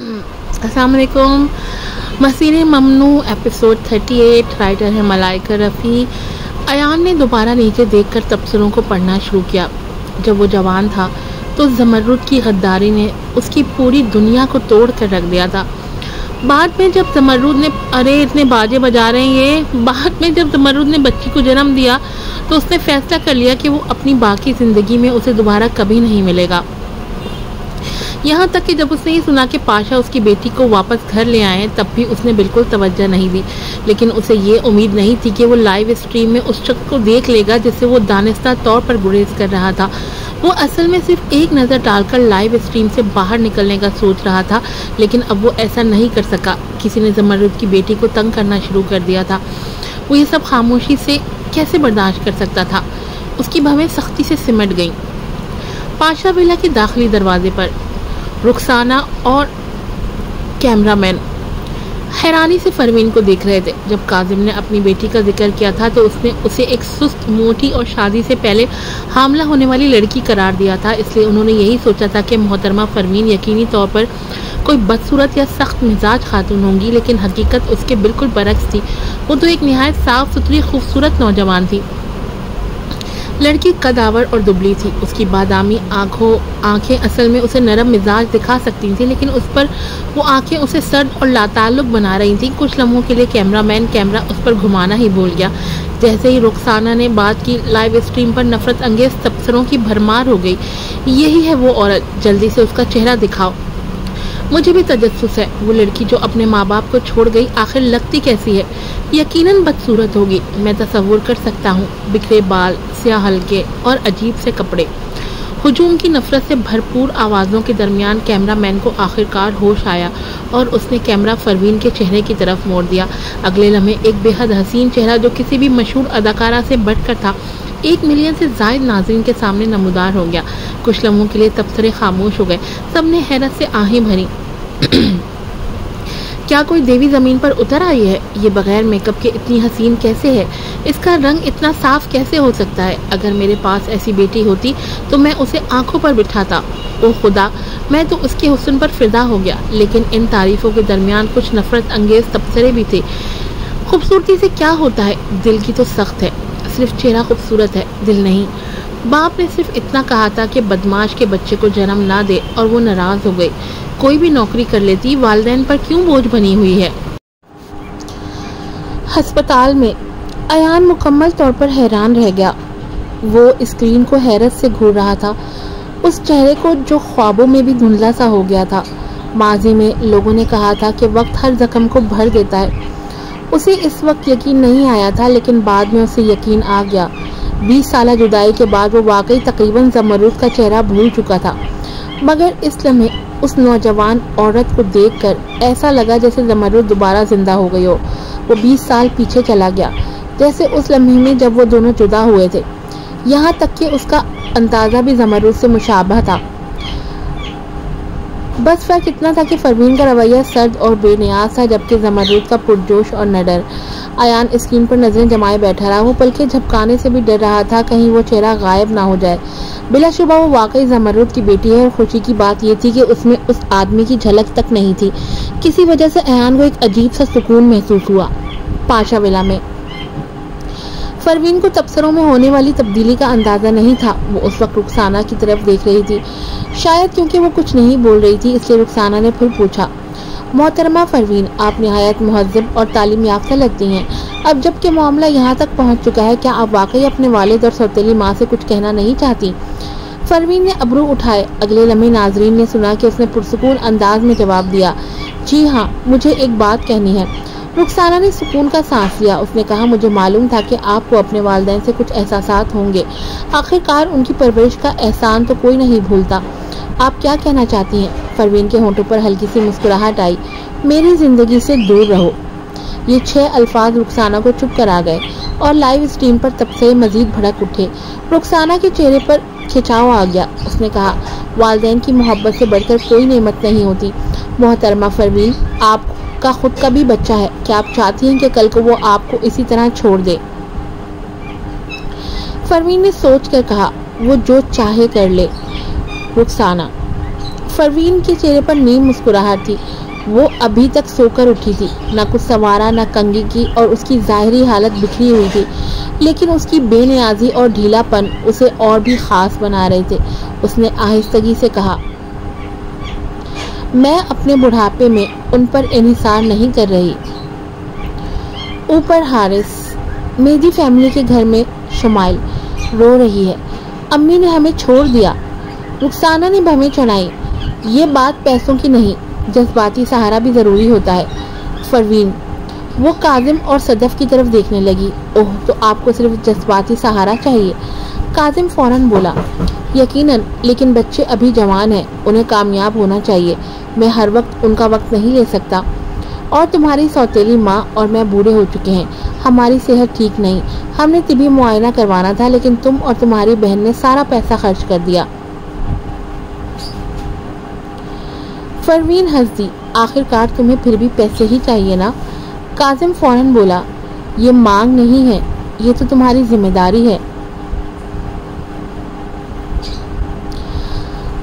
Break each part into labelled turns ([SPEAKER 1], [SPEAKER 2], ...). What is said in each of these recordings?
[SPEAKER 1] अस्सलाम वालेकुम। मसीरे ममनू episode 38। Writer है मलाइका रफ़ी। अयान ने दोबारा नीचे देखकर तबसरों को पढ़ना शुरू किया। जब वो जवान था तो ज़मरुद की गद्दारी ने उसकी पूरी दुनिया को तोड़ कर रख दिया था। बाद में जब ज़मरुद ने इतने बाजे बजा रहे हैं ये। बाद में जब ज़मरुद ने बच्ची को जन्म दिया तो उसने फैसला कर लिया कि वो अपनी बाकी ज़िंदगी में उसे दोबारा कभी नहीं मिलेगा। यहाँ तक कि जब उसने ये सुना कि पाशा उसकी बेटी को वापस घर ले आए तब भी उसने बिल्कुल तवज्जो नहीं दी। लेकिन उसे ये उम्मीद नहीं थी कि वो लाइव स्ट्रीम में उस शख्स को देख लेगा जिससे वो दानिस्ता तौर पर गुरेज कर रहा था। वो असल में सिर्फ एक नज़र डालकर लाइव स्ट्रीम से बाहर निकलने का सोच रहा था, लेकिन अब वो ऐसा नहीं कर सका। किसी ने ज़मरुद की बेटी को तंग करना शुरू कर दिया था। वो ये सब खामोशी से कैसे बर्दाश्त कर सकता था। उसकी भवें सख्ती से सिमट गईं। पाशा विला के दाखिली दरवाजे पर रुखसाना और कैमरामैन हैरानी से परवीन को देख रहे थे। जब काजिम ने अपनी बेटी का जिक्र किया था तो उसने उसे एक सुस्त, मोटी और शादी से पहले हामला होने वाली लड़की करार दिया था। इसलिए उन्होंने यही सोचा था कि मोहतरमा परवीन यकीनी तौर पर कोई बदसूरत या सख्त मिजाज खातून होंगी, लेकिन हकीकत उसके बिल्कुल बरक्स थी। वो तो एक निहायत साफ सुथरी खूबसूरत नौजवान थी। लड़की कदावर और दुबली थी। उसकी बादामी आंखें असल में उसे नरम मिजाज दिखा सकती थी, लेकिन उस पर वो आंखें उसे सर्द और लाताल्लुक बना रही थी। कुछ लम्हों के लिए कैमरामैन कैमरा उस पर घुमाना ही भूल गया। जैसे ही रुखसाना ने बात की, लाइव स्ट्रीम पर नफरत अंगेज तबसरों की भरमार हो गई। यही है वो औरत, जल्दी से उसका चेहरा दिखाओ। मुझे भी तजस्सुस है, वो लड़की जो अपने माँ बाप को छोड़ गई आखिर लगती कैसी है। यकीनन बदसूरत होगी। मैं तसव्वुर कर सकता हूँ। बिखरे बाल, स्याह हल्के और अजीब से कपड़े। हुजूम की नफरत से भरपूर आवाज़ों के दरमियान कैमरामैन को आखिरकार होश आया और उसने कैमरा परवीन के चेहरे की तरफ मोड़ दिया। अगले लम्हे एक बेहद हसीन चेहरा जो किसी भी मशहूर अदाकारा से बढ़कर था 1 मिलियन से ज़ायद नाज़रीन के सामने नमूदार हो गया। कुछ लम्हों के लिए तबसरे खामोश हो गए। सबने हैरत से आहें भरी। क्या कोई देवी ज़मीन पर उतर आई है? ये बगैर मेकअप के इतनी हसीन कैसे है? इसका रंग इतना साफ कैसे हो सकता है? अगर मेरे पास ऐसी बेटी होती तो मैं उसे आंखों पर बिठाता। ओह खुदा, मैं तो उसके हुस्न पर फिदा हो गया। लेकिन इन तारीफ़ों के दरमियान कुछ नफरत अंगेज तबसरे भी थे। खूबसूरती से क्या होता है? दिल की तो सख्त है। सिर्फ चेहरा खूबसूरत है, दिल नहीं। बाप ने सिर्फ इतना कहा था कि बदमाश के बच्चे को जन्म ना दे और वो नाराज़ हो गई। कोई भी नौकरी कर लेती, वालिदैन पर क्यों बोझ बनी हुई है। अस्पताल में अयान मुकम्मल तौर पर हैरान रह गया। वो स्क्रीन को हैरत से घूर रहा था, उस चेहरे को जो ख्वाबों में भी धुंधला सा हो गया था। माजी में लोगों ने कहा था कि वक्त हर जख्म को भर देता है। उसे इस वक्त यकीन नहीं आया था, लेकिन बाद में उसे यकीन आ गया। 20 साल जुदाई के बाद वो वाकई तकरीबन ज़मरुद का चेहरा भूल चुका था, मगर इस लम्हे उस नौजवान औरत को देखकर ऐसा लगा जैसे ज़मरुद दोबारा जिंदा हो गई हो। वो 20 साल पीछे चला गया, जैसे उस लम्हे में जब वो दोनों जुदा हुए थे। यहाँ तक कि उसका अंदाज़ा भी ज़मरुद से मुशाबह था। बस फ़र्क इतना था कि परवीन का रवैया सर्द और बेनियाज था, जबकि ज़मरुद का पुरजोश और निडर। अयान स्क्रीन पर नजरें जमाए बैठा रहा। वो पलकें झपकाने से भी डर रहा था कहीं वो चेहरा गायब ना हो जाए। बिलाशुबा वो वाकई ज़मरुद की बेटी है और खुशी की बात यह थी कि उसमें उस आदमी की झलक तक नहीं थी। किसी वजह से अयान को एक अजीब सा सुकून महसूस हुआ। पाशा विला में परवीन को तबसरों में होने वाली तब्दीली का अंदाज़ा नहीं था। वो उस वक्त रुखसाना की तरफ देख रही थी। शायद क्योंकि वो कुछ नहीं बोल रही थी इसलिए रुखसाना ने फिर पूछा, मोहतरमा परवीन, आप निहायत मुहज़्ज़ब और तालीम याफ्ता लगती हैं। अब जबकि मामला यहाँ तक पहुँच चुका है, क्या आप वाकई अपने वालिद और सौतेली माँ से कुछ कहना नहीं चाहती? परवीन ने अबरू उठाए। अगले लम्हे नाजरीन ने सुना कि उसने पुरसुकून अंदाज में जवाब दिया, जी हाँ, मुझे एक बात कहनी है। रुखसाना ने सुकून का सांस लिया। उसने कहा, मुझे मालूम था कि आपको अपने वालिदैन से कुछ एहसासात होंगे। आखिरकार उनकी परवरिश का एहसान तो कोई नहीं भूलता। आप क्या कहना चाहती हैं? परवीन के होंठों पर हल्की सी मुस्कुराहट आई। मेरी जिंदगी से दूर रहो। ये 6 अल्फाज रुखसाना को चुप करा गए और लाइव स्ट्रीम पर तबसरे मजीद भड़क उठे। रुखसाना के चेहरे पर खिंचाव आ गया। उसने कहा, वालिदैन की मोहब्बत से बढ़कर कोई नेमत नहीं होती। मोहतरमा परवीन, आपका खुद का भी बच्चा है। क्या आप चाहती हैं कि कल को वो आपको इसी तरह छोड़ दे? परवीन ने सोच कर कहा, वो जो चाहे कर ले। रुखसाना परवीन के चेहरे पर नई मुस्कुराहट थी। वो अभी तक सोकर उठी थी, न कुछ संवारा न कंघी की, और उसकी ज़ाहिरी हालत बिखरी हुई थी, लेकिन उसकी बेनियाजी और ढीलापन उसे और भी खास बना रहे थे। उसने आहिस्तगी से कहा, मैं अपने बुढ़ापे में उन पर इन्हिसार नहीं कर रही। ऊपर हारिस, मेरी फैमिली के घर में शुमाइल रो रही है। अम्मी ने हमें छोड़ दिया, रुखसाना ने हमें चढ़ाई। ये बात पैसों की नहीं, जज्बाती सहारा भी ज़रूरी होता है। परवीन, वो काजिम और सदफ की तरफ देखने लगी। ओह, तो आपको सिर्फ जज्बाती सहारा चाहिए? काजिम फौरन बोला, यकीनन, लेकिन बच्चे अभी जवान हैं, उन्हें कामयाब होना चाहिए। मैं हर वक्त उनका वक्त नहीं ले सकता। और तुम्हारी सौतेली माँ और मैं बूढ़े हो चुके हैं, हमारी सेहत ठीक नहीं। हमने तिबी मुआयना करवाना था, लेकिन तुम और तुम्हारी बहन ने सारा पैसा खर्च कर दिया। परवीन हंस दी। आखिरकार तुम्हें फिर भी पैसे ही चाहिए ना? काजिम फौरन बोला, ये मांग नहीं है, ये तो तुम्हारी जिम्मेदारी है।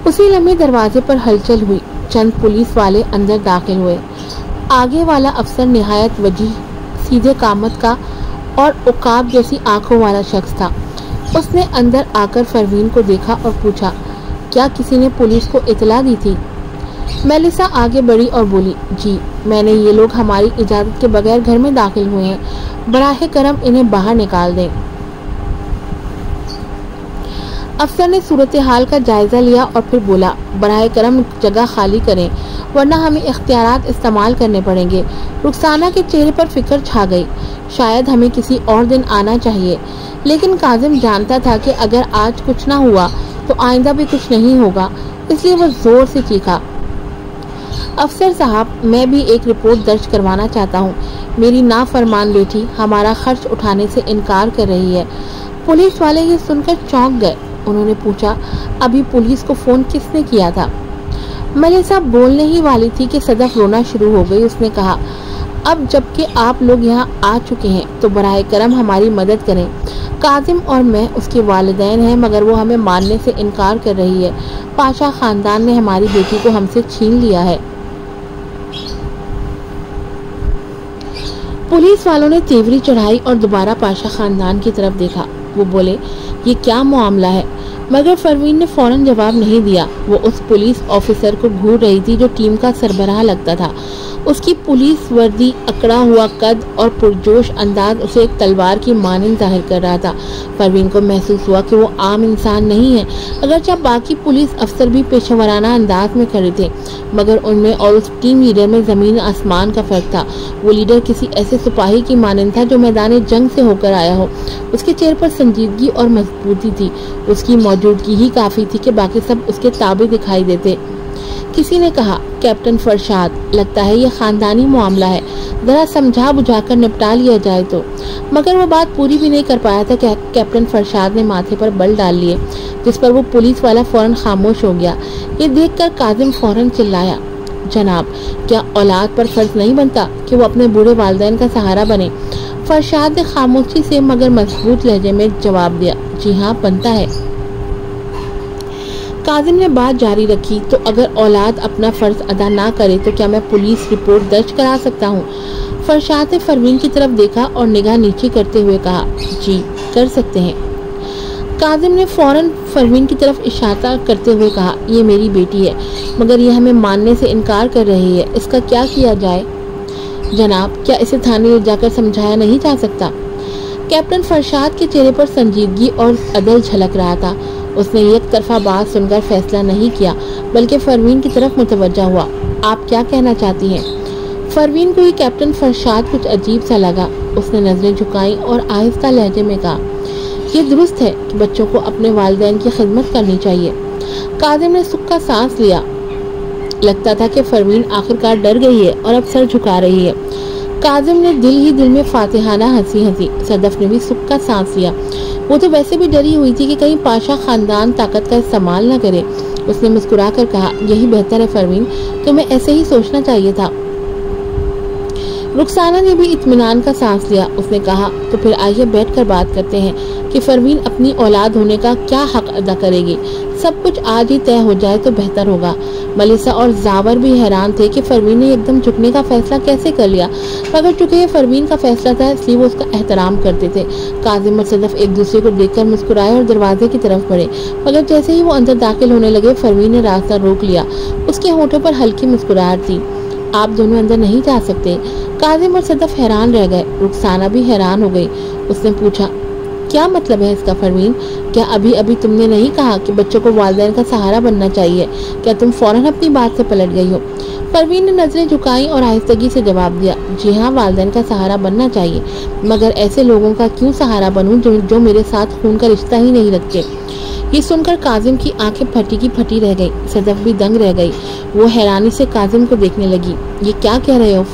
[SPEAKER 1] उसी लम्हे दरवाजे पर हलचल हुई। चंद पुलिस वाले अंदर दाखिल हुए। आगे वाला अफसर निहायत वजीह, सीधे कामत का और उकाब जैसी आंखों वाला शख्स था। उसने अंदर आकर परवीन को देखा और पूछा, क्या किसी ने पुलिस को इतला दी थी? मेलिसा आगे बढ़ी और बोली, जी, मैंने, ये लोग हमारी इजाज़त के बगैर घर में दाखिल हुए हैं। बराहे करम इन्हें बाहर निकाल दें। अफसर ने सूरत हाल का जायजा लिया और फिर बोला, बराहे करम जगह खाली करें, वरना हमें इख्तियारात इस्तेमाल करने पड़ेंगे। रुखसाना के चेहरे पर फिक्र छा गई। शायद हमें किसी और दिन आना चाहिए, लेकिन काजिम जानता था कि अगर आज कुछ ना हुआ तो आइंदा भी कुछ नहीं होगा, इसलिए वह जोर से चीखा, अफसर साहब, मैं भी एक रिपोर्ट दर्ज करवाना चाहता हूँ। मेरी नाफरमान बेटी हमारा खर्च उठाने से इनकार कर रही है। पुलिस वाले ये सुनकर चौंक गए। उन्होंने पूछा, अभी पुलिस को फ़ोन किसने किया था? मेलिसा बोलने ही वाली थी कि सदफ रोना शुरू हो गई। उसने कहा, अब जबकि आप लोग यहाँ आ चुके हैं तो बराए करम हमारी मदद करें। काजिम और मैं उसके वालिदैन हैं, मगर वो हमें मानने से इनकार कर रही है। पाशा खानदान ने हमारी बेटी को हमसे छीन लिया है। पुलिस वालों ने तेवरी चढ़ाई और दोबारा पाशा खानदान की तरफ देखा। वो बोले, ये क्या मामला है? मगर परवीन ने फौरन जवाब नहीं दिया। वो उस पुलिस ऑफिसर को घूर रही थी जो टीम का सरबराह लगता था। उसकी पुलिस वर्दी, अकड़ा हुआ कद और पुरजोश अंदाज उसे एक तलवार की मानंद जाहिर कर रहा था। परवीन को महसूस हुआ कि वो आम इंसान नहीं है। अगरचे बाकी पुलिस अफसर भी पेशेवराना अंदाज में खड़े थे, मगर उनमें और उस टीम लीडर में ज़मीन आसमान का फर्क था। वो लीडर किसी ऐसे सिपाही की मानंद था जो मैदान जंग से होकर आया हो। उसके चेहरे पर संजीदगी और मजबूती थी। उसकी मौजूदगी ही काफ़ी थी कि बाकी सब उसके ताबे दिखाई देते। किसी ने कहा, कैप्टन फरशाद, लगता है ये खानदानी मामला है, ज़रा समझा बुझाकर निपटा लिया जाए तो। मगर वो बात पूरी भी नहीं कर पाया था कि कैप्टन फरशाद ने माथे पर बल डाल लिए, जिस पर वो पुलिस वाला फौरन खामोश हो गया। ये देखकर काजिम फौरन चिल्लाया, जनाब, क्या औलाद पर फर्ज नहीं बनता कि वो अपने बूढ़े वालिदैन का सहारा बने? फरशाद ने खामोशी से मगर मजबूत लहजे में जवाब दिया, जी हाँ, बनता है। काजिम ने बात जारी रखी, तो अगर औलाद अपना फ़र्ज अदा ना करे तो क्या मैं पुलिस रिपोर्ट दर्ज करा सकता हूँ? फरशाद ने परवीन की तरफ देखा और निगाह नीचे करते हुए कहा, जी, कर सकते हैं। काजिम ने फौरन परवीन की तरफ इशारा करते हुए कहा, ये मेरी बेटी है, मगर ये हमें मानने से इनकार कर रही है, इसका क्या किया जाए? जनाब, क्या इसे थाने ले जाकर समझाया नहीं जा सकता? कैप्टन फरशाद के चेहरे पर संजीदगी और अदल झलक रहा था। उसने एक तरफा बात सुनकर फैसला नहीं किया, बल्कि परवीन की तरफ मुतवज्जा हुआ। आप क्या कहना चाहती हैं? परवीन को ये कैप्टन फरशाद कुछ अजीब सा लगा। उसने नजरें झुकाई और आहिस्ता लहजे में कहा, ये दुरुस्त है कि बच्चों को अपने वालिदैन की खिदमत करनी चाहिए। काजिम ने सुख का सांस लिया। लगता था कि परवीन आखिरकार डर गई है और अब सर झुका रही है। काजिम ने दिल ही दिल में फातिहाना हंसी हंसी। सदफ ने भी सुख का सांस लिया। वो तो वैसे भी डरी हुई थी कि कहीं पाशा खानदान ताकत का इस्तेमाल न करे। उसने मुस्कुरा कर कहा, यही बेहतर है परवीन, तुम्हें ऐसे ही सोचना चाहिए था। रुखसाना ने भी इत्मीनान का सांस लिया। उसने कहा, तो फिर आइए बैठकर बात करते हैं कि फरवीन अपनी औलाद होने का क्या हक अदा करेगी। सब कुछ आज ही तय हो जाए तो बेहतर होगा। मलिसा और जावर भी हैरान थे कि फरवीन ने एकदम झुकने का फैसला कैसे कर लिया, मगर चूंकि ये फरवीन का फैसला था इसलिए वो उसका एहतराम करते थे। काजिम और सदफ एक दूसरे को देखकर मुस्कुराए और दरवाजे की तरफ बढ़े, मगर जैसे ही वो अंदर दाखिल होने लगे फरवीन ने रास्ता रोक लिया। उसके होठों पर हल्की मुस्कुराहट थी। आप दोनों अंदर नहीं जा सकते। काजिम और सदफ हैरान रह गए। रुखसाना भी हैरान हो गई। उसने पूछा, क्या मतलब है इसका फरवीन? क्या अभी अभी तुमने नहीं कहा कि बच्चों को वालिदैन का सहारा बनना चाहिए? क्या तुम फौरन अपनी बात से पलट गई हो? फरवीन ने नजरें झुकाई और आहिस्तगी से जवाब दिया, जी हाँ, वालिदैन का सहारा बनना चाहिए, मगर ऐसे लोगों का क्यों सहारा बनूं जो मेरे साथ खून का रिश्ता ही नहीं रखते। ये सुनकर काजिम की आंखें फटी की फटी रह गई। सदफ भी दंग रह गई। वो हैरानी से काजिम को देखने लगी। ये क्या कह रहे हो?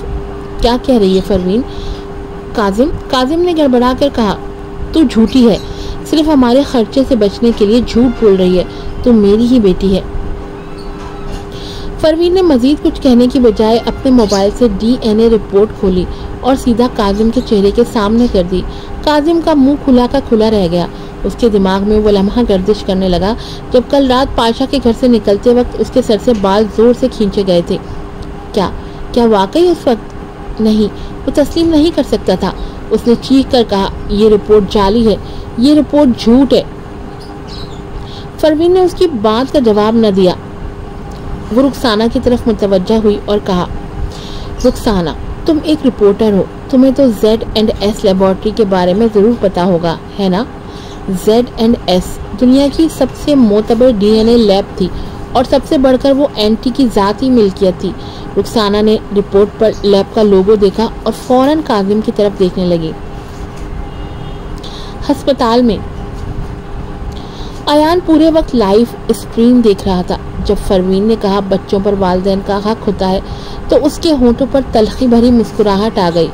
[SPEAKER 1] क्या कह रही है फरवीन? काजिम ने गड़बड़ा कर कहा, तू झूठी है, सिर्फ हमारे खर्चे से बचने के लिए झूठ बोल रही है। तू मेरी ही बेटी है। फरवीन ने मजीद कुछ कहने की बजाय अपने मोबाइल से DNA रिपोर्ट खोली और सीधा काजिम के चेहरे के सामने कर दी। काजिम का मुंह खुला का खुला रह गया। उसके दिमाग में वो लम्हा गर्दिश करने लगा जब कल रात पाशा के घर से निकलते वक्त उसके सर से बाल जोर से खींचे गए थे। क्या वाकई उस वक्त? नहीं, वो तस्लीम नहीं कर सकता था। उसने चीख कर कहा, ये रिपोर्ट जाली है, ये रिपोर्ट झूठ है। फरवीन ने उसकी बात का जवाब न दिया। वो रुखसाना की तरफ मुतवज्जा हुई और कहा, रुखसाना, तुम एक रिपोर्टर हो, तुम्हें तो Z&S लेबोरेटरी के बारे में जरूर पता होगा, है ना? Z&S दुनिया की सबसे मोतबर DNA लैब थी और सबसे बढ़कर वो एंटी की जाती मिल्कियत थी। रुखसाना ने रिपोर्ट पर लैब का लोगो देखा और फौरन काजिम की तरफ देखने लगी। अस्पताल में अयान पूरे वक्त लाइव स्ट्रीम देख रहा था। जब फरवीन ने कहा बच्चों पर वालिदैन का हक होता है तो उसके होठों पर तलखी भरी मुस्कुराहट आ गई।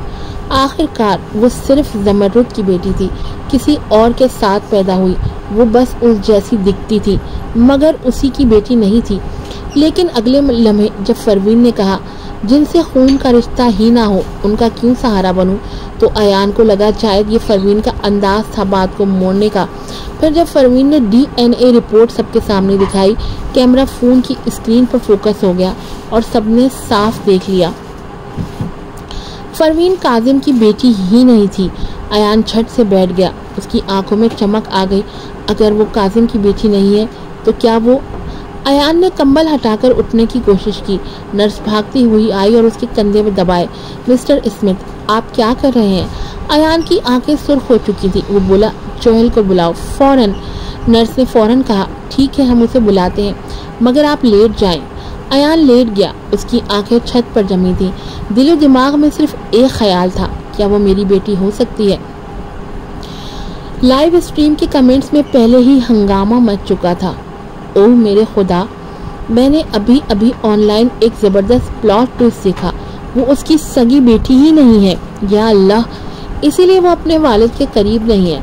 [SPEAKER 1] आखिरकार वो सिर्फ जमरुद की बेटी थी, किसी और के साथ पैदा हुई। वो बस उस जैसी दिखती थी मगर उसी की बेटी नहीं थी। लेकिन अगले लम्हे जब फरवीन ने कहा जिनसे खून का रिश्ता ही ना हो उनका क्यों सहारा बनूं, तो अयान को लगा शायद ये फरवीन का अंदाज था बात को मोड़ने का। फिर जब फरवीन ने DNA रिपोर्ट सबके सामने दिखाई, कैमरा फोन की स्क्रीन पर फोकस हो गया और सबने साफ देख लिया, फरवीन काजिम की बेटी ही नहीं थी। अयान झट से बैठ गया। उसकी आंखों में चमक आ गई। अगर वो काजिम की बेटी नहीं है तो क्या वो? अयान ने कंबल हटाकर उठने की कोशिश की। नर्स भागती हुई आई और उसके कंधे में दबाए। मिस्टर स्मिथ, आप क्या कर रहे हैं? अयान की आंखें सुर्ख हो चुकी थी। वो बोला, जोहेल को बुलाओ फौरन। नर्स ने फौरन कहा, ठीक है, हम उसे बुलाते हैं, मगर आप लेट जाएं। अयान लेट गया। उसकी आंखें छत पर जमी थी। दिलो दिमाग में सिर्फ एक ख्याल था, क्या वो मेरी बेटी हो सकती है? लाइव स्ट्रीम के कमेंट्स में पहले ही हंगामा मच चुका था। ओह मेरे खुदा, मैंने अभी अभी ऑनलाइन एक ज़बरदस्त प्लॉट ट्विस्ट देखा। वो उसकी सगी बेटी ही नहीं है। या अल्लाह, इसीलिए वो अपने वालिद के करीब नहीं है।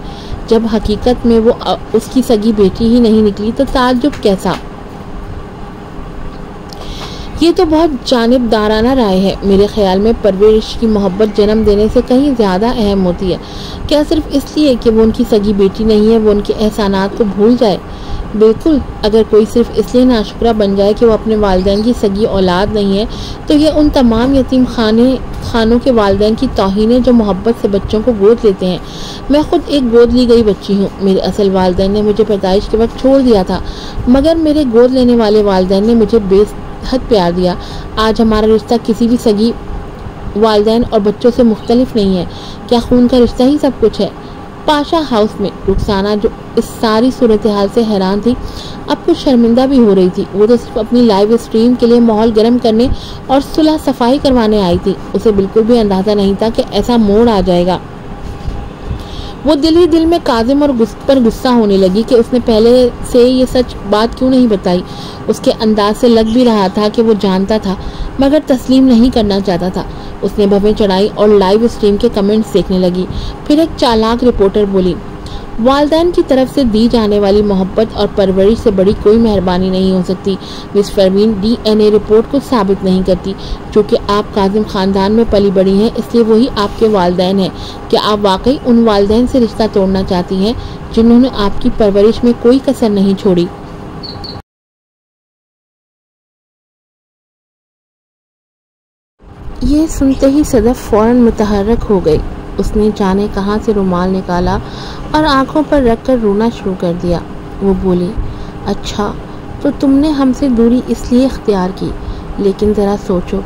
[SPEAKER 1] जब हकीकत में वो उसकी सगी बेटी ही नहीं निकली तो ताज्जुब कैसा? ये तो बहुत जानिबदाराना राय है। मेरे ख्याल में परवरिश की मोहब्बत जन्म देने से कहीं ज़्यादा अहम होती है। क्या सिर्फ इसलिए कि वो उनकी सगी बेटी नहीं है वो उनके एहसानात को भूल जाए? बिल्कुल। अगर कोई सिर्फ इसलिए नाशुक्रा बन जाए कि वो अपने वालिदैन की सगी औलाद नहीं है तो ये उन तमाम यतीम खानों के वालिदैन की तौहीन है जो मोहब्बत से बच्चों को गोद लेते हैं। मैं खुद एक गोद ली गई बच्ची हूँ। मेरे असल वालिदैन ने मुझे पैदाइश के वक्त छोड़ दिया था, मगर मेरे गोद लेने वाले वालिदैन ने मुझे बेहद प्यार दिया। आज हमारा रिश्ता किसी भी सगी वालिदैन और बच्चों से मुख्तलिफ नहीं है। क्या खून का रिश्ता ही सब कुछ है? पाशा हाउस में रुखसाना, जो इस सारी सूरत हाल से हैरान थी, अब कुछ शर्मिंदा भी हो रही थी। वो तो सिर्फ अपनी लाइव स्ट्रीम के लिए माहौल गर्म करने और सुलह सफाई करवाने आई थी। उसे बिल्कुल भी अंदाजा नहीं था कि ऐसा मोड़ आ जाएगा। वो दिल ही दिल में काजिम और पर गुस्सा होने लगी कि उसने पहले से ये सच बात क्यों नहीं बताई। उसके अंदाज से लग भी रहा था कि वो जानता था मगर तस्लीम नहीं करना चाहता था। उसने भवें चढ़ाई और लाइव स्ट्रीम के कमेंट्स देखने लगी। फिर एक चालाक रिपोर्टर बोली, वालिदैन की तरफ से दी जाने वाली मोहब्बत और परवरिश से बड़ी कोई मेहरबानी नहीं हो सकती। मिस परवीन DNA रिपोर्ट को साबित नहीं करती। चूँकि आप काजिम खानदान में पली बड़ी हैं, इसलिए वही आपके वालिदैन हैं। क्या आप वाकई उन वालिदैन से रिश्ता तोड़ना चाहती हैं जिन्होंने आपकी परवरिश में कोई कसर नहीं छोड़ी? ये सुनते ही सदफ फौरन मुतहर्रिक हो गई। उसने जाने कहाँ से रुमाल निकाला और आंखों पर रखकर रोना शुरू कर दिया। वो बोली, अच्छा तो तुमने हमसे दूरी इसलिए इख्तियार की, लेकिन ज़रा सोचो,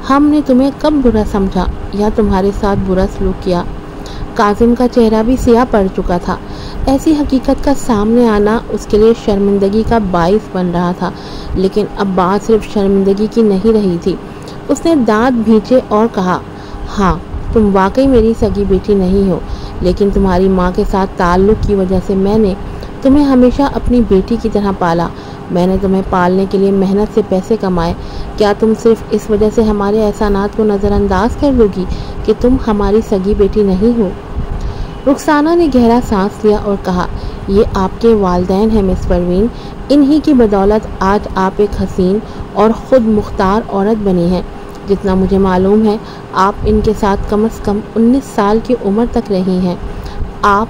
[SPEAKER 1] हमने तुम्हें कब बुरा समझा या तुम्हारे साथ बुरा सलूक किया? काजिम का चेहरा भी सियाह पड़ चुका था। ऐसी हकीकत का सामने आना उसके लिए शर्मिंदगी का बाइस बन रहा था, लेकिन अब बात सिर्फ शर्मिंदगी की नहीं रही थी। उसने दांत भींचे और कहा, हाँ तुम वाकई मेरी सगी बेटी नहीं हो, लेकिन तुम्हारी माँ के साथ ताल्लुक़ की वजह से मैंने तुम्हें हमेशा अपनी बेटी की तरह पाला। मैंने तुम्हें पालने के लिए मेहनत से पैसे कमाए। क्या तुम सिर्फ इस वजह से हमारे एहसानात को नज़रअंदाज कर दोगी कि तुम हमारी सगी बेटी नहीं हो? रुखसाना ने गहरा सांस लिया और कहा, ये आपके वालिदैन हैं मिस परवीन। इन्हीं की बदौलत आज आप एक हसीन और ख़ुद मुख्तार औरत बनी हैं। जितना मुझे मालूम है, आप इनके साथ कम से कम 19 साल की उम्र तक रही हैं। आप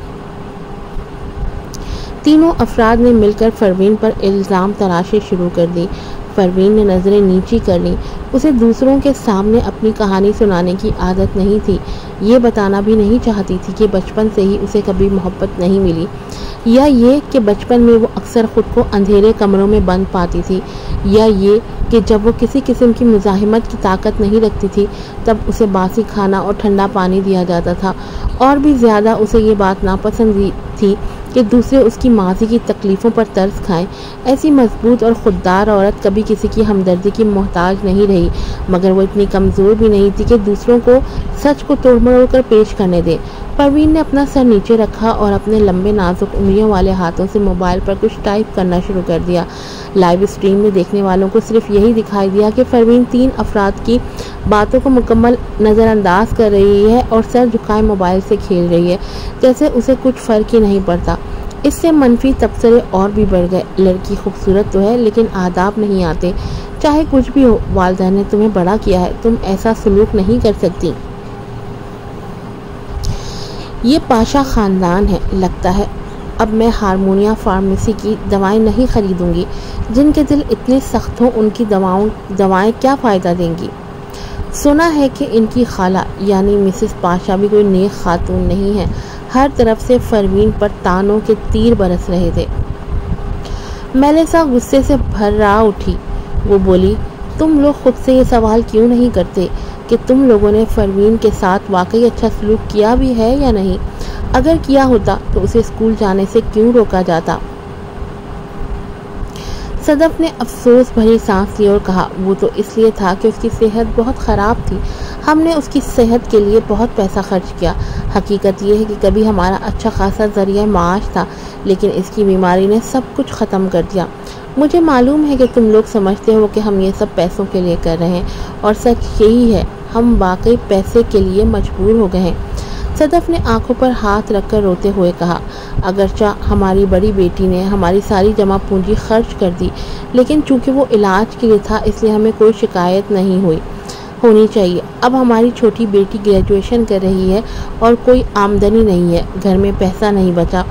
[SPEAKER 1] तीनों अफराद ने मिलकर परवीन पर इल्ज़ाम तराशी शुरू कर दी। परवीन ने नज़रें नीची कर लीं। उसे दूसरों के सामने अपनी कहानी सुनाने की आदत नहीं थी। ये बताना भी नहीं चाहती थी कि बचपन से ही उसे कभी मोहब्बत नहीं मिली, या ये कि बचपन में वो अक्सर ख़ुद को अंधेरे कमरों में बंद पाती थी, या ये कि जब वो किसी किस्म की मुज़ाहिमत की ताकत नहीं रखती थी तब उसे बासी खाना और ठंडा पानी दिया जाता था। और भी ज़्यादा उसे ये बात नापसंद थी कि दूसरे उसकी माजी की तकलीफ़ों पर तरस खाएं। ऐसी मजबूत और खुददार औरत कभी किसी की हमदर्दी की मोहताज नहीं रही, मगर वो इतनी कमज़ोर भी नहीं थी कि दूसरों को सच को तोड़ मरोड़ कर पेश करने दे। परवीन ने अपना सर नीचे रखा और अपने लंबे नाजुक उंगलियों वाले हाथों से मोबाइल पर कुछ टाइप करना शुरू कर दिया। लाइव स्ट्रीम में देखने वालों को सिर्फ यही दिखाई दिया कि परवीन 3 अफराद की बातों को मुकम्मल नज़रअंदाज कर रही है और सर झुकाए मोबाइल से खेल रही है, जैसे उसे कुछ फ़र्क ही नहीं पड़ता। इससे मनफी तबसरे और भी बढ़ गए। लड़की खूबसूरत तो है, लेकिन आदाब नहीं आते। चाहे कुछ भी हो, वालिदैन ने तुम्हें बड़ा किया है, तुम ऐसा सलूक नहीं कर सकती। ये पाशा ख़ानदान है। लगता है अब मैं हारमोनिया फार्मेसी की दवाएं नहीं खरीदूंगी। जिनके दिल इतने सख्त हों उनकी दवाएं क्या फ़ायदा देंगी। सुना है कि इनकी खाला यानी मिसेस पाशा भी कोई नेक खातून नहीं है। हर तरफ से परवीन पर तानों के तीर बरस रहे थे। मेलिसा गुस्से से भर्रा उठी। वो बोली, तुम लोग खुद से ये सवाल क्यों नहीं करते कि तुम लोगों ने परवीन के साथ वाकई अच्छा सलूक किया भी है या नहीं? अगर किया होता तो उसे स्कूल जाने से क्यों रोका जाता? सदफ ने अफसोस भरी सांस ली और कहा, वो तो इसलिए था कि उसकी सेहत बहुत ख़राब थी। हमने उसकी सेहत के लिए बहुत पैसा खर्च किया। हकीकत ये है कि कभी हमारा अच्छा खासा ज़रिया माश था, लेकिन इसकी बीमारी ने सब कुछ ख़त्म कर दिया। मुझे मालूम है कि तुम लोग समझते हो कि हम ये सब पैसों के लिए कर रहे हैं, और सच यही है, हम वाकई पैसे के लिए मजबूर हो गए हैं। सदफ ने आंखों पर हाथ रखकर रोते हुए कहा, अगरचा हमारी बड़ी बेटी ने हमारी सारी जमा पूंजी खर्च कर दी, लेकिन चूंकि वो इलाज के लिए था इसलिए हमें कोई शिकायत नहीं होनी चाहिए। अब हमारी छोटी बेटी ग्रेजुएशन कर रही है और कोई आमदनी नहीं है, घर में पैसा नहीं बचा,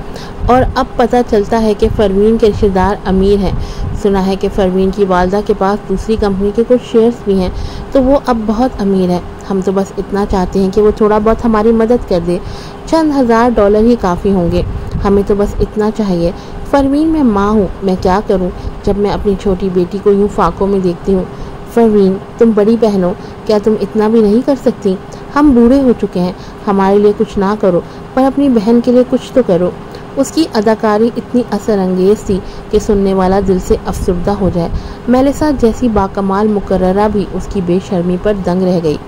[SPEAKER 1] और अब पता चलता है कि परवीन के रिश्तेदार अमीर हैं। सुना है कि परवीन की वालदा के पास दूसरी कंपनी के कुछ शेयर्स भी हैं, तो वो अब बहुत अमीर है। हम तो बस इतना चाहते हैं कि वो थोड़ा बहुत हमारी मदद कर दे। चंद $1000 ही काफ़ी होंगे, हमें तो बस इतना चाहिए। परवीन, मैं माँ हूँ, मैं क्या करूँ जब मैं अपनी छोटी बेटी को यूँ फाकों में देखती हूँ। परवीन, तुम बड़ी बहन हो, क्या तुम इतना भी नहीं कर सकती? हम बूढ़े हो चुके हैं, हमारे लिए कुछ ना करो पर अपनी बहन के लिए कुछ तो करो। उसकी अदाकारी इतनी असरअंगेज़ थी कि सुनने वाला दिल से अफसुर्दा हो जाए। मेलिसा जैसी बाकमाल मुकर्ररा भी उसकी बेशर्मी पर दंग रह गई।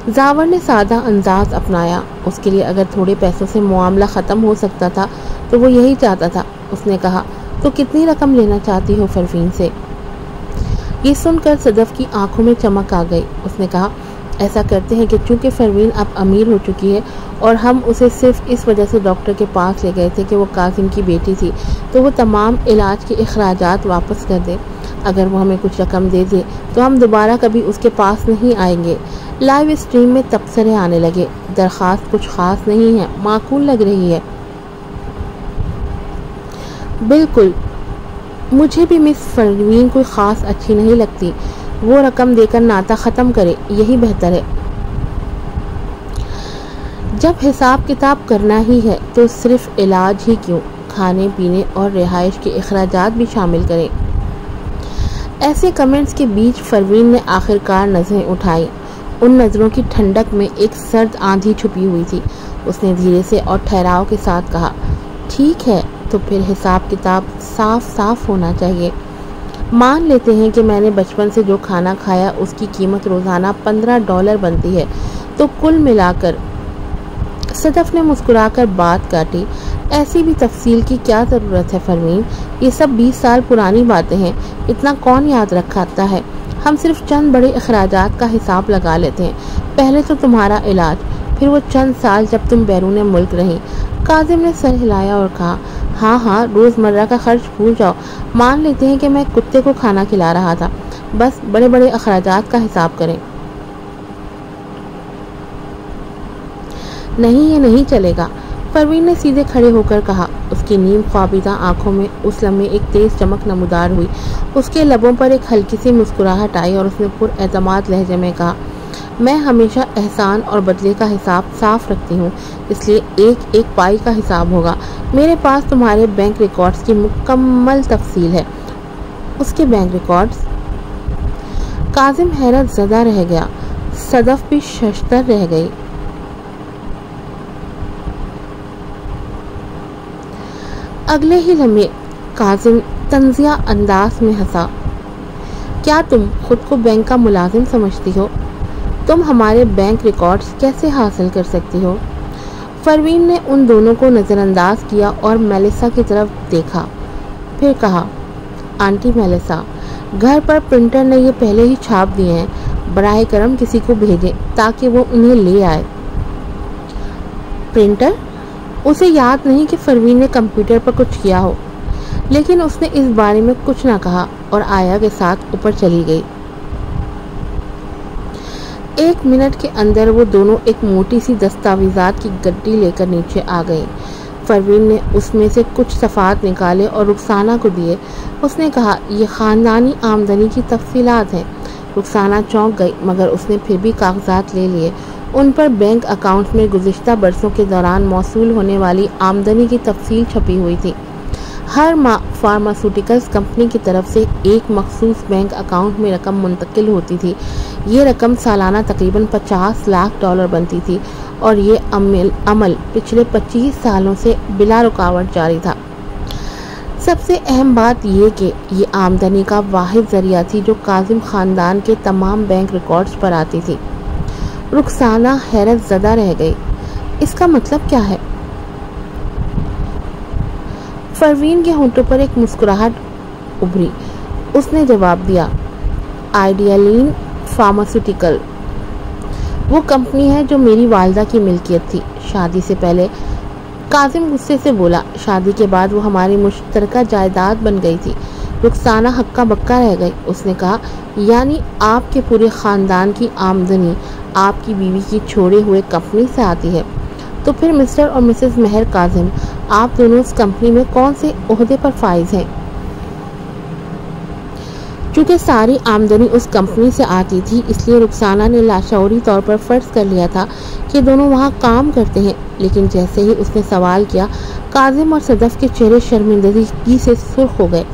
[SPEAKER 1] जावर ने सादा अंदाज अपनाया। उसके लिए अगर थोड़े पैसों से मामला ख़त्म हो सकता था तो वो यही चाहता था। उसने कहा, तो कितनी रकम लेना चाहती हो परवीन से? ये सुनकर सदफ की आंखों में चमक आ गई। उसने कहा, ऐसा करते हैं कि चूँकि परवीन अब अमीर हो चुकी है और हम उसे सिर्फ इस वजह से डॉक्टर के पास ले गए थे कि वो कासिम की बेटी थी, तो वो तमाम इलाज के अखराजात वापस कर दे। अगर वो हमें कुछ रकम दे दे तो हम दोबारा कभी उसके पास नहीं आएंगे। लाइव स्ट्रीम में तबसरे आने लगे। दरख्वास्त कुछ ख़ास नहीं है, माकूल लग रही है। बिल्कुल, मुझे भी मिस परवीन कोई ख़ास अच्छी नहीं लगती। वो रकम देकर नाता ख़त्म करे, यही बेहतर है। जब हिसाब किताब करना ही है तो सिर्फ इलाज ही क्यों, खाने पीने और रिहाइश के अखराजात भी शामिल करें। ऐसे कमेंट्स के बीच परवीन ने आखिरकार नज़रें उठाई। उन नज़रों की ठंडक में एक सर्द आंधी छुपी हुई थी। उसने धीरे से और ठहराव के साथ कहा, ठीक है, तो फिर हिसाब किताब साफ साफ होना चाहिए। मान लेते हैं कि मैंने बचपन से जो खाना खाया उसकी कीमत रोज़ाना $15 बनती है, तो कुल मिलाकर। सदफ ने मुस्कुराकर बात काटी, ऐसी भी तफसील की क्या ज़रूरत है परवीन, ये सब 20 साल पुरानी बातें हैं, इतना कौन याद रखता है। हम सिर्फ चंद बड़े अखराजात का हिसाब लगा लेते हैं। पहले तो तुम्हारा इलाज, फिर वो चंद साल जब तुम बैरून मुल्क रही। काजिम ने सर हिलाया और कहा, हाँ, रोज़मर्रा का खर्च भूल जाओ। मान लेते हैं कि मैं कुत्ते को खाना खिला रहा था। बस बड़े बड़े अखराजात का हिसाब करें। नहीं, ये नहीं चलेगा, परवीन ने सीधे खड़े होकर कहा। उसकी नीम ख्वाबीदा आंखों में उस लम्हे एक तेज़ चमक नमूदार हुई। उसके लबों पर एक हल्की सी मुस्कुराहट आई और उसने पुरएतमाद लहजे में कहा, मैं हमेशा एहसान और बदले का हिसाब साफ रखती हूँ, इसलिए एक एक पाई का हिसाब होगा। मेरे पास तुम्हारे बैंक रिकॉर्ड्स की मुकम्मल तफसील है। उसके बैंक रिकॉर्ड्स? काजिम हैरत ज़दा रह गया। सदफ भी शशतर रह गई। अगले ही लम्हे काजिम तंजिया अंदाज में हंसा, क्या तुम खुद को बैंक का मुलाजिम समझती हो? तुम हमारे बैंक रिकॉर्ड्स कैसे हासिल कर सकती हो? परवीन ने उन दोनों को नज़रअंदाज किया और मेलिसा की तरफ देखा, फिर कहा, आंटी मेलिसा, घर पर प्रिंटर ने ये पहले ही छाप दिए हैं, बराए करम किसी को भेजें ताकि वो उन्हें ले आए। प्रिंटर? उसे याद नहीं कि परवीन ने कंप्यूटर पर कुछ किया हो, लेकिन उसने इस बारे में कुछ ना कहा और आया के साथ ऊपर चली गई। 1 मिनट के अंदर वो दोनों एक मोटी सी दस्तावेजात की गड्डी लेकर नीचे आ गई। परवीन ने उसमें से कुछ सफ़ात निकाले और रुखसाना को दिए। उसने कहा, ये ख़ानदानी आमदनी की तफसीलात हैं। रुखसाना चौंक गई, मगर उसने फिर भी कागजात ले लिए। उन पर बैंक अकाउंट में गुज़िश्ता बरसों के दौरान मौसूल होने वाली आमदनी की तफसील छपी हुई थी। हर माह फार्मास्यूटिकल्स कंपनी की तरफ से एक मखसूस बैंक अकाउंट में रकम मुंतकिल होती थी। ये रकम सालाना तकरीबन $50 लाख बनती थी और ये अमल पिछले 25 सालों से बिला रुकावट जारी था। सबसे अहम बात ये कि ये आमदनी का वाहिद ज़रिया थी जो काजिम ख़ानदान के तमाम बैंक रिकॉर्ड्स पर आती थी। रुखसाना हैरत ज़दा रह गई। इसका मतलब क्या है? परवीन के होंठों पर एक मुस्कुराहट उभरी। उसने जवाब दिया, आइडियालीन फार्मास्यूटिकल वो कंपनी है जो मेरी वालदा की मिल्कियत थी शादी से पहले। काजिम गुस्से से बोला, शादी के बाद वो हमारी मुश्तरका जायदाद बन गई थी। रुखसाना हक्का बक्का रह गई। उसने कहा, यानी आपके पूरे ख़ानदान की आमदनी आपकी बीवी की छोड़े हुए कंपनी से आती है? तो फिर मिस्टर और मिसेस मेहर काजिम, आप दोनों उस कंपनी में कौन से ओहदे पर फाइज हैं? चूँकि सारी आमदनी उस कंपनी से आती थी, इसलिए रुखसाना ने लाशऊरी तौर पर फ़र्ज़ कर लिया था कि दोनों वहाँ काम करते हैं। लेकिन जैसे ही उसने सवाल किया, काजिम और सदफ के चेहरे शर्मिंदगी से सुर्ख हो गए।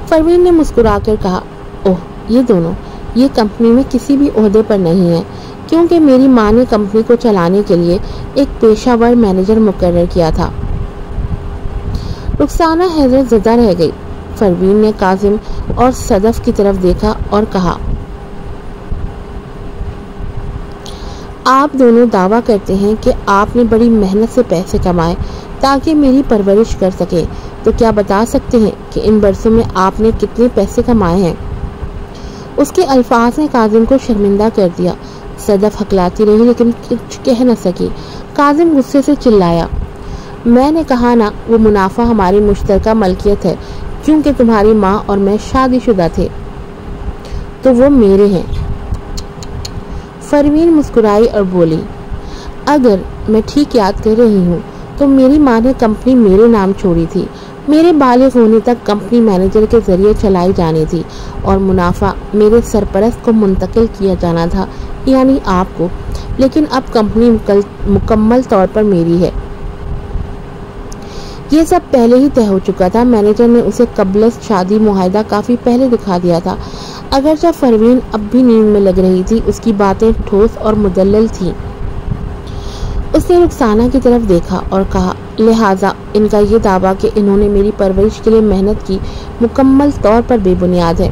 [SPEAKER 1] परवीन ने मुस्कुराकर कहा, ओह, ये दोनों ये कंपनी में किसी भी ओहदे पर नहीं है, क्योंकि मेरी माँ ने कंपनी को चलाने के लिए एक पेशावर मैनेजर मुकर्रर किया था। रुखसाना हैरत ज़दा रह गई। परवीन ने काजिम और सदफ की तरफ देखा और कहा, आप दोनों दावा करते हैं कि आपने बड़ी मेहनत से पैसे कमाए ताकि मेरी परवरिश कर सके, तो क्या बता सकते हैं कि इन बरसों में आपने कितने पैसे कमाए हैं? उसके अल्फाज ने काजिम को शर्मिंदा कर दिया। सदफ हकलाती रही लेकिन कुछ कह न सकी। काजिम गुस्से से चिल्लाया, मैंने कहा ना, वो मुनाफा हमारी मुश्तरका मलकियत है। क्योंकि तुम्हारी माँ और मैं शादीशुदा थे तो वो मेरे हैं। परवीन मुस्कुराई और बोली, अगर मैं ठीक याद कर रही हूँ तो मेरी माँ ने कंपनी मेरे नाम छोड़ी थी। मेरे बालिग होने तक कंपनी मैनेजर के जरिए चलाई जानी थी और मुनाफा मेरे सरपरस्त को मुंतकिल किया जाना था, यानी आपको। लेकिन अब कंपनी मुकम्मल तौर पर मेरी है। ये सब पहले ही तय हो चुका था। मैनेजर ने उसे कबलस शादी मुआहदा काफ़ी पहले दिखा दिया था। अगरचे परवीन अब भी नींद में लग रही थी, उसकी बातें ठोस और मुदल्लल थीं। उसने रुखसाना की तरफ देखा और कहा, लिहाजा इनका ये दावा कि इन्होंने मेरी परवरिश के लिए मेहनत की मुकम्मल तौर पर बेबुनियाद है।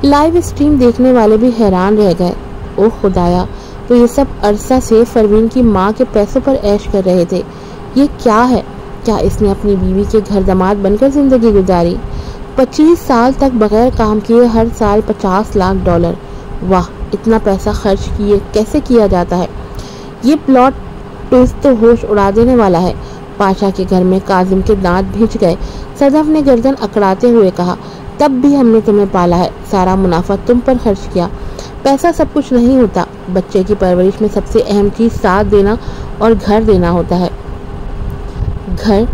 [SPEAKER 1] लाइव स्ट्रीम देखने वाले भी हैरान रह गए। ओह खुदाया, तो ये सब अरसा से परवीन की माँ के पैसों पर ऐश कर रहे थे। ये क्या है? क्या इसने अपनी बीवी के घर दामाद बनकर जिंदगी गुजारी? 25 साल तक बगैर काम किए हर साल $50 लाख। वाह, इतना पैसा खर्च किए कैसे किया जाता है? ये प्लॉट ट्विस्ट तो होश उड़ा देने वाला है। पाशा के घर में काजिम के दांत भींच गए। सदफ ने गर्दन अकड़ाते हुए कहा, तब भी हमने तुम्हें पाला है, सारा मुनाफा तुम पर खर्च किया। पैसा सब कुछ नहीं होता। बच्चे की परवरिश में सबसे अहम चीज़ साथ देना और घर देना होता है। घर?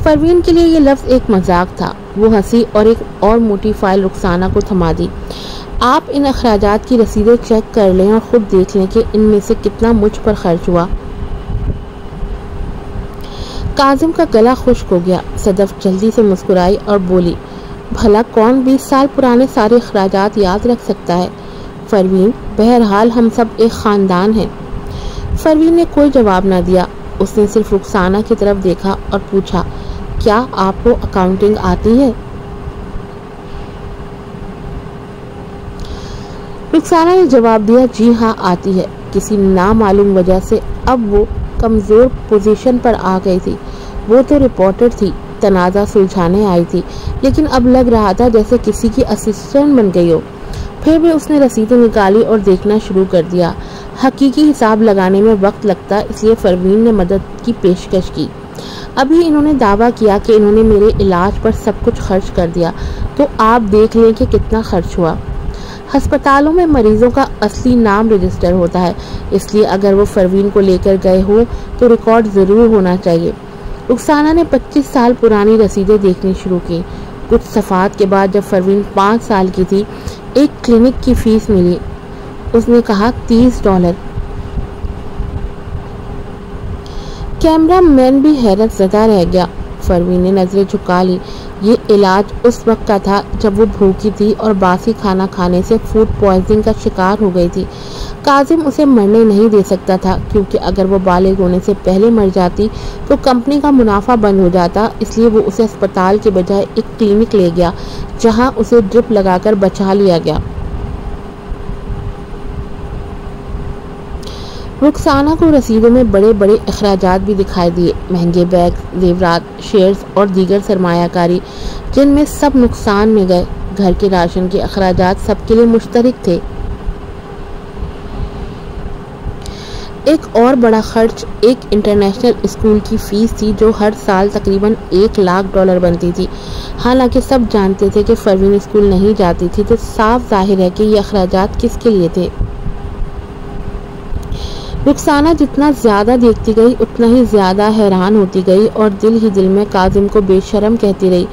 [SPEAKER 1] परवीन के लिए ये लफ्ज़ एक मजाक था। वो हंसी और एक और मोटी फाइल रुखसाना को थमा दी। आप इन अखराजात की रसीदें चेक कर लें और ख़ुद देख लें कि इनमें से कितना मुझ पर खर्च हुआ। काजिम का गला खुश्क हो गया। सदफ जल्दी से मुस्कुराई और बोली, भला कौन 20 साल पुराने सारे अखराजात याद रख सकता है? परवीन, बहरहाल हम सब एक ख़ानदान हैं। परवीन ने कोई जवाब न दिया। उसने सिर्फ रुखसाना की तरफ देखा और पूछा, क्या आपको अकाउंटिंग आती है? रुखसाना ने जवाब दिया, जी हाँ आती है। किसी नामालूम वजह से अब वो कमज़ोर पोजीशन पर आ गई थी। वो तो रिपोर्टर थी, तनाज़ा सुलझाने आई थी, लेकिन अब लग रहा था जैसे किसी की असिस्टेंट बन गई हो। फिर भी उसने रसीदें निकाली और देखना शुरू कर दिया। हकीकी हिसाब लगाने में वक्त लगता, इसलिए परवीन ने मदद की पेशकश की। अभी इन्होंने दावा किया कि इन्होंने मेरे इलाज पर सब कुछ खर्च कर दिया, तो आप देख लें कि कितना खर्च हुआ। अस्पतालों में मरीजों का असली नाम रजिस्टर होता है, इसलिए अगर वो परवीन को लेकर गए हो तो रिकॉर्ड ज़रूर होना चाहिए। रुखसाना ने 25 साल पुरानी रसीदें देखनी शुरू की। कुछ सफ़ात के बाद जब परवीन 5 साल की थी, एक क्लिनिक की फीस मिली। उसने कहा, $30। कैमरा मैन भी हैरत ज़दा रह गया। परवीन ने नज़रें झुका ली। ये इलाज उस वक्त का था जब वो भूखी थी और बासी खाना खाने से फूड पॉइजनिंग का शिकार हो गई थी। काजिम उसे मरने नहीं दे सकता था, क्योंकि अगर वो बालिग होने से पहले मर जाती तो कंपनी का मुनाफा बंद हो जाता। इसलिए वो उसे अस्पताल के बजाय एक क्लिनिक ले गया, जहां उसे ड्रिप लगाकर बचा लिया गया। रुखसाना को रसीदों में बड़े बड़े अखराजात भी दिखाई दिए, महंगे बैग, जेवरात, शेयर्स और दीगर सरमायाकारी, जिनमें सब नुकसान में गए। घर के राशन के अखराजात सबके लिए मुश्तरक थे। एक और बड़ा खर्च एक इंटरनेशनल स्कूल की फीस थी, जो हर साल तकरीबन $1 लाख बनती थी। हालांकि सब जानते थे कि परवीन स्कूल नहीं जाती थी, तो साफ जाहिर है कि ये अखराजात किसके लिए थे। रुखसाना जितना ज़्यादा देखती गई उतना ही ज़्यादा हैरान होती गई और दिल ही दिल में काजिम को बेशर्म कहती रही।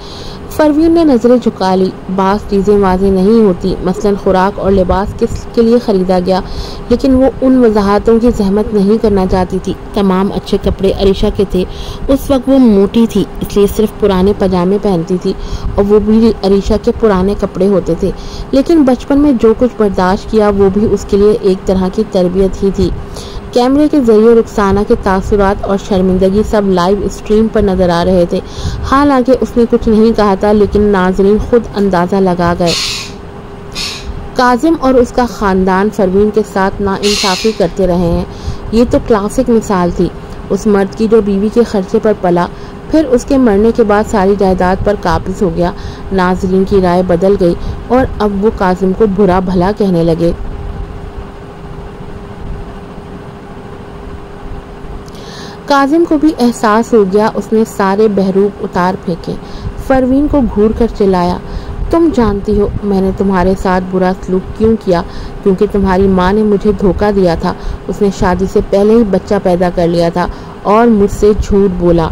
[SPEAKER 1] परवीन ने नज़रें झुका ली। बास चीज़ें वाज़ेह नहीं होती, मसलन खुराक और लिबास किसके लिए ख़रीदा गया, लेकिन वो उन वजाहतों की जहमत नहीं करना चाहती थी। तमाम अच्छे कपड़े अरीशा के थे। उस वक्त वो मोटी थी, इसलिए सिर्फ पुराने पजामे पहनती थी और वो भी अरीशा के पुराने कपड़े होते थे। लेकिन बचपन में जो कुछ बर्दाश्त किया वो भी उसके लिए एक तरह की तरबियत ही थी। कैमरे के जरिए रुखसाना के तासुरात और शर्मिंदगी सब लाइव स्ट्रीम पर नजर आ रहे थे। हालांकि उसने कुछ नहीं कहा था, लेकिन नाजरीन खुद अंदाज़ा लगा गए। काजिम और उसका ख़ानदान परवीन के साथ नाइंसाफ़ी करते रहे हैं। ये तो क्लासिक मिसाल थी उस मर्द की जो बीवी के खर्चे पर पला, फिर उसके मरने के बाद सारी जायदाद पर काबिज हो गया। नाजरीन की राय बदल गई और अब वो काजिम को बुरा भला कहने लगे। काजिम को भी एहसास हो गया। उसने सारे बहरूप उतार फेंके। परवीन को घूर कर चिल्लाया, तुम जानती हो मैंने तुम्हारे साथ बुरा सलूक क्यों किया? क्योंकि तुम्हारी माँ ने मुझे धोखा दिया था। उसने शादी से पहले ही बच्चा पैदा कर लिया था और मुझसे झूठ बोला।